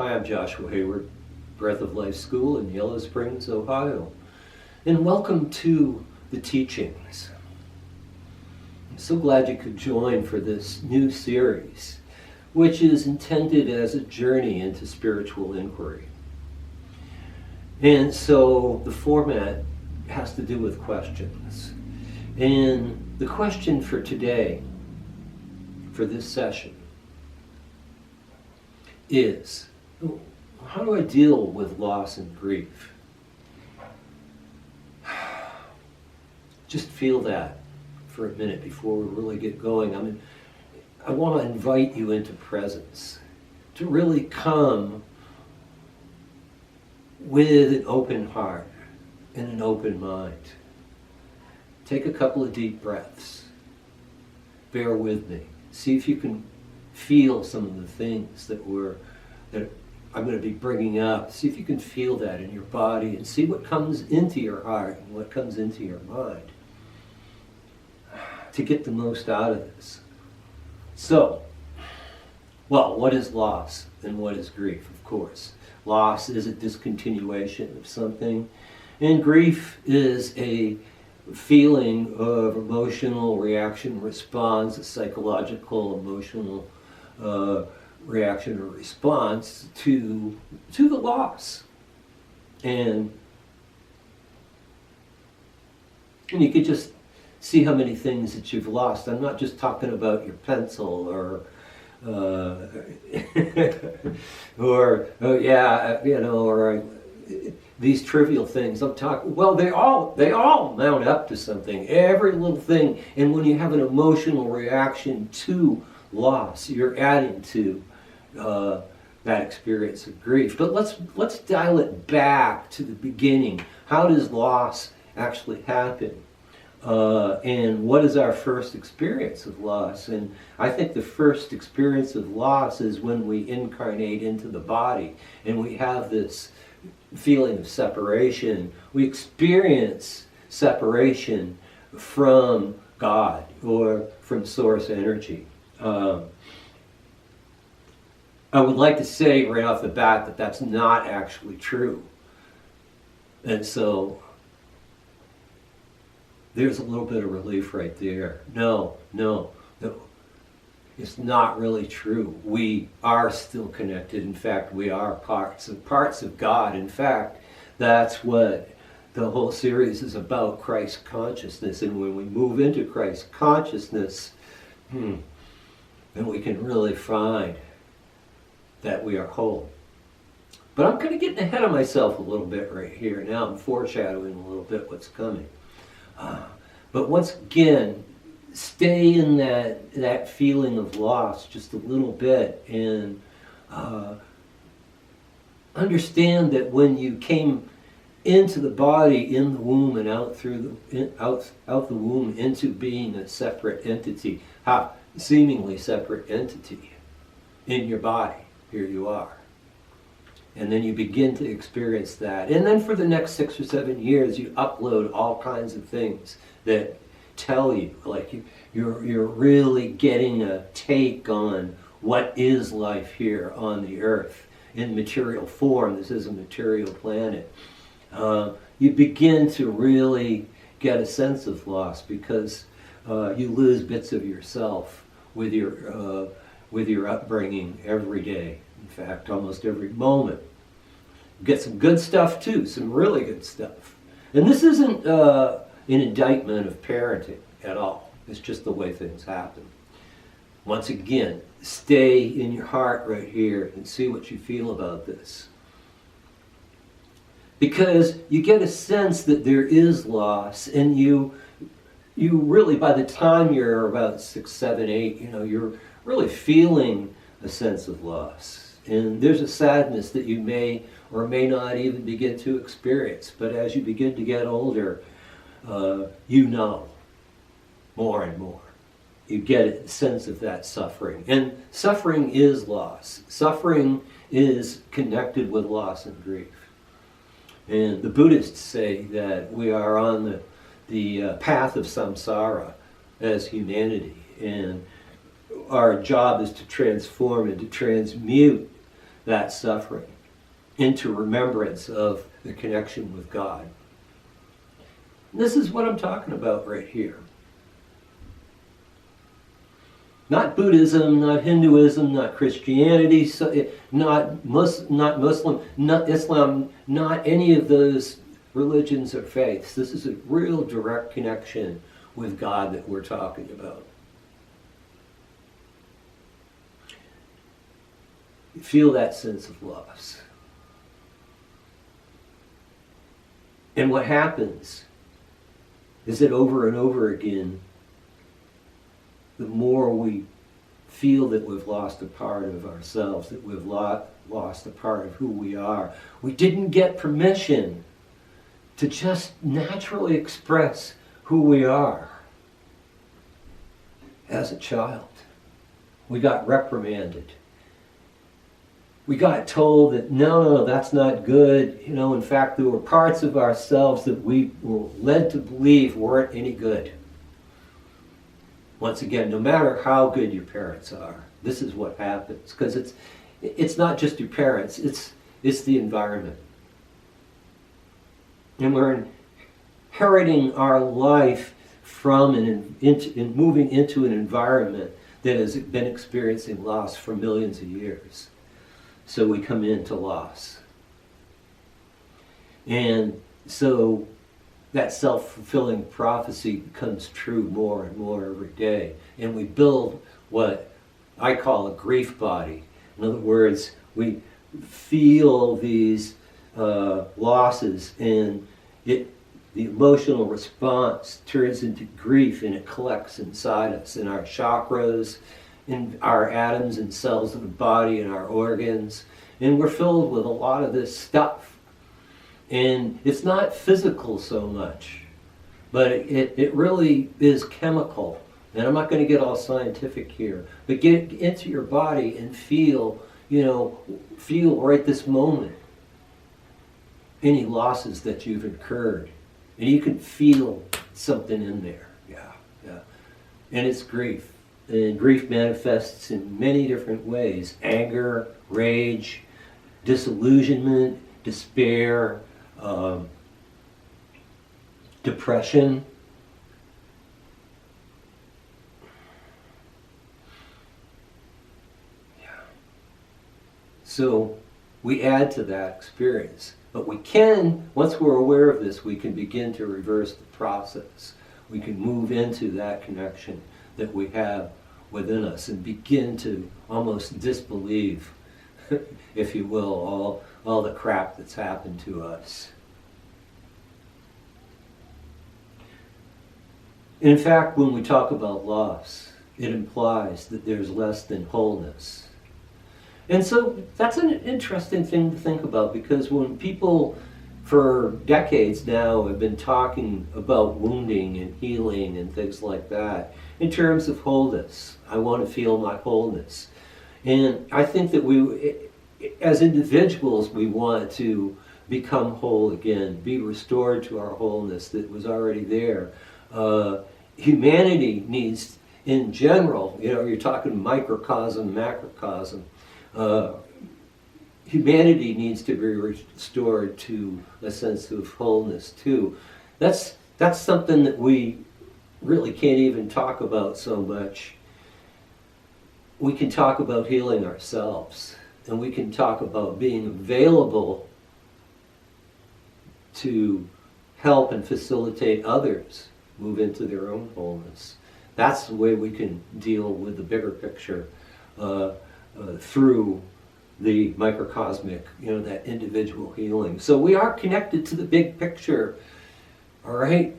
Hi, I'm Joshua Hayward, Breath of Life School in Yellow Springs, Ohio. And welcome to the teachings. I'm so glad you could join for this new series, which is intended as a journey into spiritual inquiry. And so the format has to do with questions. And the question for today, for this session, is, how do I deal with loss and grief? Just feel that for a minute before we really get going. I want to invite you into presence, to really come with an open heart and an open mind. Take a couple of deep breaths. Bear with me. See if you can feel some of the things that I'm going to be bringing up. See if you can feel that in your body and see what comes into your heart and what comes into your mind to get the most out of this. So, what is loss and what is grief? Of course, loss is a discontinuation of something, and grief is a feeling of emotional reaction, response, a psychological, emotional reaction or response to the loss. And you could just see how many things that you've lost. I'm not just talking about your pencil or these trivial things. I'm talking, they all mount up to something, every little thing. And when you have an emotional reaction to loss, you're adding to that experience of grief. But let's dial it back to the beginning. How does loss actually happen? And what is our first experience of loss? And I think the first experience of loss is when we incarnate into the body and we have this feeling of separation. We experience separation from God or from source energy. I would like to say right off the bat that that's not actually true. And so there's a little bit of relief right there. No, it's not really true. We are still connected. In fact, we are parts of God. In fact, that's what the whole series is about, Christ consciousness. And when we move into Christ consciousness, then we can really find that we are whole. But I'm kind of getting ahead of myself a little bit right here. Now I'm foreshadowing a little bit what's coming. But once again, stay in that feeling of loss just a little bit, and understand that when you came into the body, in the womb, and out the womb into being a separate entity, seemingly separate entity in your body, here you are. And then you begin to experience that. And then for the next 6 or 7 years, you upload all kinds of things that tell you, like you're really getting a take on what is life here on the earth in material form. This is a material planet. You begin to really get a sense of loss because you lose bits of yourself with your upbringing every day. In fact, almost every moment. You get some good stuff too, some really good stuff. And this isn't an indictment of parenting at all. It's just the way things happen. Once again, stay in your heart right here and see what you feel about this. Because you get a sense that there is loss, and you really, by the time you're about 6, 7, 8, you're really feeling a sense of loss. And there's a sadness that you may or may not even begin to experience. But as you begin to get older, you know more and more. You get a sense of that suffering. And suffering is loss. Suffering is connected with loss and grief. And the Buddhists say that we are on the path of samsara as humanity. And our job is to transform and to transmute that suffering into remembrance of the connection with God. This is what I'm talking about right here. Not Buddhism, not Hinduism, not Christianity, not Muslim, not Islam, not any of those religions or faiths. This is a real direct connection with God that we're talking about. You feel that sense of loss. And what happens is that over and over again, the more we feel that we've lost a part of ourselves, that we've lost a part of who we are, we didn't get permission to just naturally express who we are. As a child, we got reprimanded. We got told that no, that's not good. In fact, there were parts of ourselves that we were led to believe weren't any good. Once again, no matter how good your parents are, this is what happens. Because it's not just your parents, it's the environment. And we're inheriting our life from and moving into an environment that has been experiencing loss for millions of years. So we come into loss. And so that self-fulfilling prophecy becomes true more and more every day. And we build what I call a grief body. In other words, we feel these losses, and the emotional response turns into grief, and it collects inside us, in our chakras, in our atoms and cells of the body, and our organs. And we're filled with a lot of this stuff. And it's not physical so much, but it really is chemical. And I'm not going to get all scientific here, but get into your body and feel right this moment any losses that you've incurred. And you can feel something in there. Yeah. And it's grief. And grief manifests in many different ways: anger, rage, disillusionment, despair, depression. Yeah. So we add to that experience. But we can, once we're aware of this, we can begin to reverse the process. We can move into that connection that we have within us and begin to almost disbelieve, if you will, all the crap that's happened to us. In fact, when we talk about loss, it implies that there's less than wholeness. And so that's an interesting thing to think about, because when people for decades now have been talking about wounding and healing and things like that in terms of wholeness, I want to feel my wholeness. And I think that we, as individuals, we want to become whole again, be restored to our wholeness that was already there. Humanity needs, in general, you're talking microcosm, macrocosm, humanity needs to be restored to a sense of wholeness too. That's something that we really can't even talk about so much. We can talk about healing ourselves, and we can talk about being available to help and facilitate others move into their own wholeness. That's the way we can deal with the bigger picture through the microcosmic, that individual healing. So we are connected to the big picture, all right?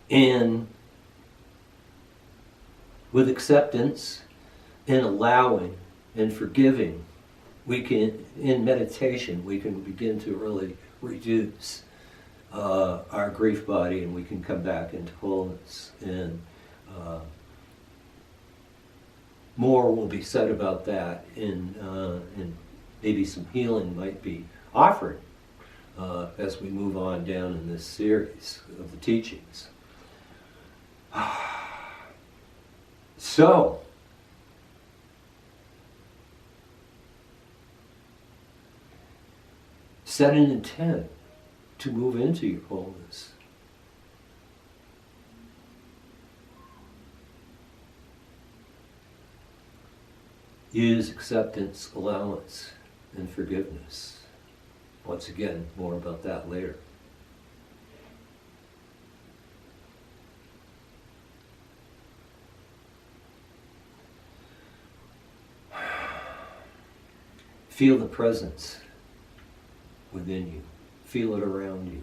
And with acceptance and allowing and forgiving, we can, in meditation, we can begin to really reduce our grief body, and we can come back into wholeness. And more will be said about that, and maybe some healing might be offered as we move on down in this series of the teachings. So, Set an intent to move into your wholeness. Use acceptance, allowance, and forgiveness. Once again, more about that later. Feel the presence within you. Feel it around you.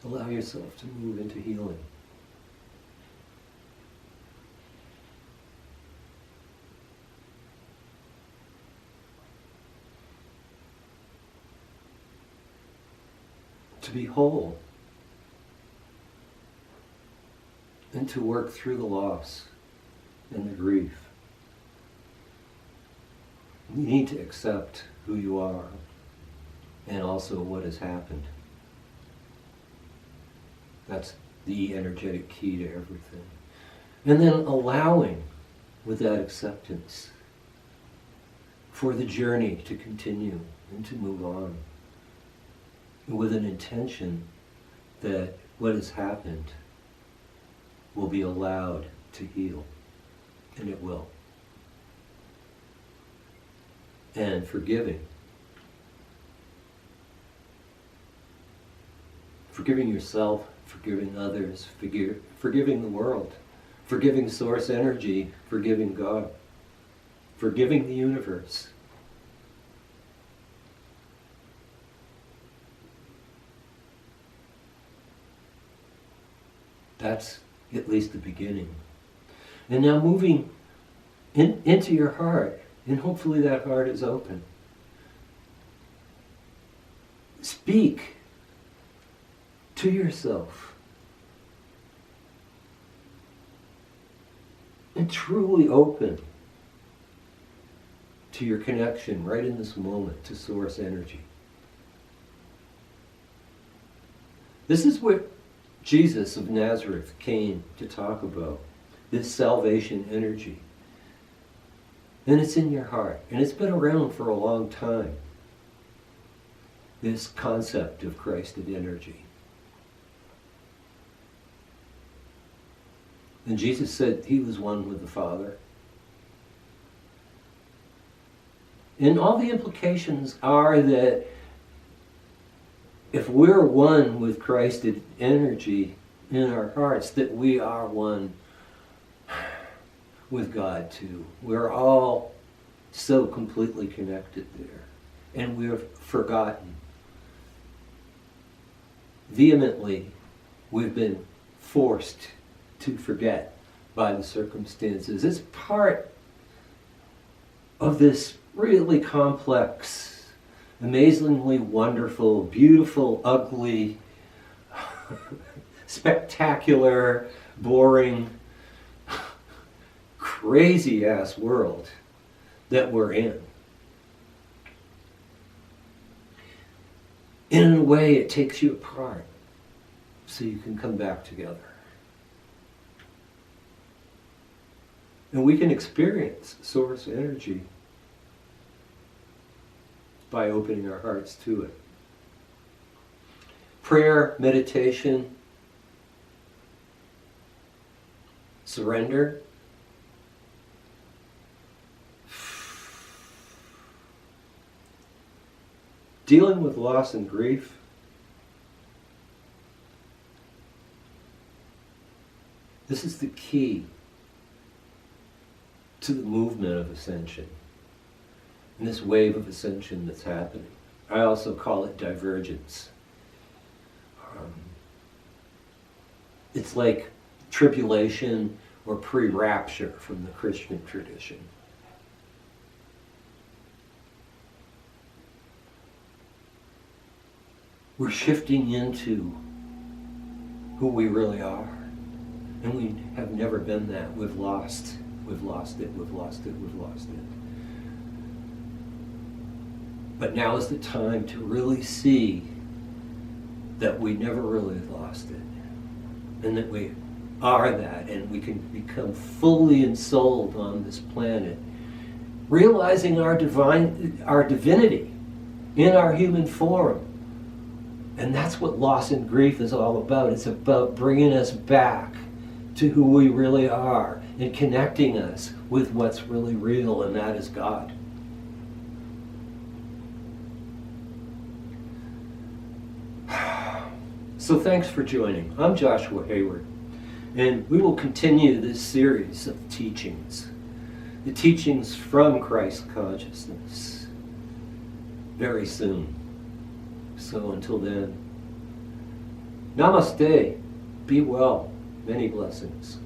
Allow yourself to move into healing. To be whole. And to work through the loss and the grief. You need to accept who you are and also what has happened. That's the energetic key to everything. And then allowing, with that acceptance, for the journey to continue and to move on. With an intention that what has happened will be allowed to heal. And it will. And forgiving. Forgiving yourself, forgiving others, forgiving the world, forgiving source energy, forgiving God, forgiving the universe. That's at least the beginning. And now moving into your heart, and hopefully that heart is open. Speak to yourself. And truly open to your connection right in this moment to source energy. This is what Jesus of Nazareth came to talk about, this salvation energy. And it's in your heart, and it's been around for a long time, this concept of Christed energy. And Jesus said he was one with the Father. And all the implications are that if we're one with Christed energy in our hearts, that we are one with God too. We're all so completely connected there. And we're forgotten. Vehemently, we've been forced to forget by the circumstances. It's part of this really complex, amazingly wonderful, beautiful, ugly, spectacular, boring, crazy-ass world that we're in. In a way, it takes you apart so you can come back together. And we can experience source energy by opening our hearts to it. Prayer, meditation, surrender. Dealing with loss and grief. This is the key to the movement of ascension. And this wave of ascension that's happening. I also call it divergence. It's like tribulation or pre-rapture from the Christian tradition. We're shifting into who we really are. And we have never been that. We've lost it, we've lost it, we've lost it. But now is the time to really see that we never really lost it, and that we are that, and we can become fully ensouled on this planet, realizing our divinity in our human form. And that's what loss and grief is all about. It's about bringing us back to who we really are and connecting us with what's really real, and that is God. So thanks for joining. I'm Joshua Hayward, and we will continue this series of teachings, the teachings from Christ consciousness, very soon. So until then, namaste, be well, many blessings.